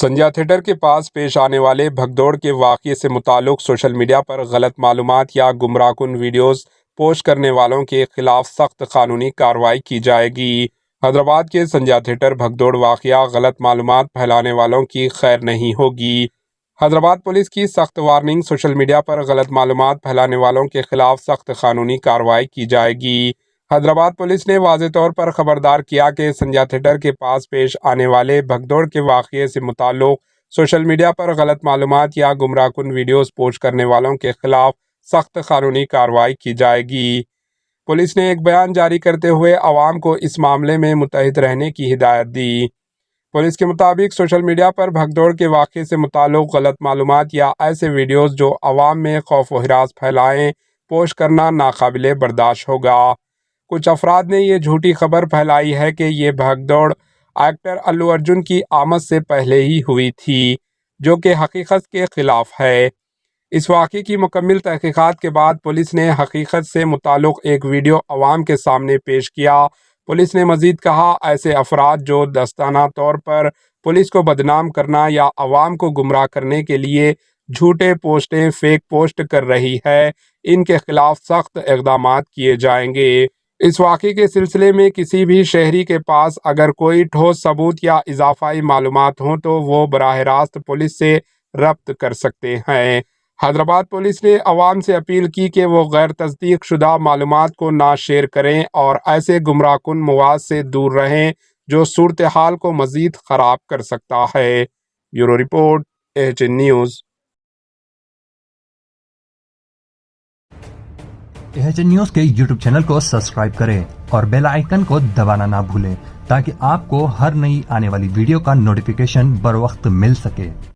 سنجا theatre کے پاس پیش آنے والے بھگدوڑ کے واقعے سے متعلق سوشل میڈیا پر غلط معلومات یا گمراہ کن ویڈیوز پوسٹ کرنے والوں کے خلاف سخت قانونی کارروائی کی جائے گی۔ حیدرآباد کے سنجا تھیٹر بھگدوڑ واقعہ غلط معلومات پھیلانے والوں کی خیر نہیں ہوگی۔ حیدرآباد پولیس کی سخت وارننگ، سوشل میڈیا پر غلط معلومات پھیلانے والوں کے خلاف سخت قانونی کارروائی کی جائے گی۔ حیدرآباد پولیس نے واضح طور پر خبردار کیا کہ سنجا تھیٹر کے پاس پیش آنے والے بھگدوڑ کے واقعے سے متعلق سوشل میڈیا پر غلط معلومات یا گمراہ کن ویڈیوز پوسٹ کرنے والوں کے خلاف سخت قانونی کارروائی کی جائے گی۔ پولیس نے ایک بیان جاری کرتے ہوئے عوام کو اس معاملے میں متحد رہنے کی ہدایت دی۔ پولیس کے مطابق سوشل میڈیا پر بھگدوڑ کے واقعے سے متعلق غلط معلومات یا ایسے ویڈیوز جو عوام میں خوف و ہراس پھیلائیں، پوسٹ کرنا ناقابل برداشت ہوگا۔ کچھ افراد نے یہ جھوٹی خبر پھیلائی ہے کہ یہ بھگدوڑ ایکٹر الو ارجن کی آمد سے پہلے ہی ہوئی تھی، جو کہ حقیقت کے خلاف ہے۔ اس واقعے کی مکمل تحقیقات کے بعد پولیس نے حقیقت سے متعلق ایک ویڈیو عوام کے سامنے پیش کیا۔ پولیس نے مزید کہا، ایسے افراد جو دستانہ طور پر پولیس کو بدنام کرنا یا عوام کو گمراہ کرنے کے لیے جھوٹے پوسٹیں فیک پوسٹ کر رہی ہے، ان کے خلاف سخت اقدامات کیے جائیں گے۔ اس واقعے کے سلسلے میں کسی بھی شہری کے پاس اگر کوئی ٹھوس ثبوت یا اضافی معلومات ہوں تو وہ براہ راست پولیس سے رابطہ کر سکتے ہیں۔ حیدرآباد پولیس نے عوام سے اپیل کی کہ وہ غیر تصدیق شدہ معلومات کو نہ شیئر کریں اور ایسے گمراہ کن مواد سے دور رہیں جو صورتحال کو مزید خراب کر سکتا ہے۔ Bureau report, AHN news. AHN news کے یوٹیوب چینل کو سبسکرائب کریں اور بیل آئیکن کو دبانا نہ بھولیں تاکہ آپ کو ہر نئی آنے والی ویڈیو کا نوٹیفیکیشن بر وقت مل سکے۔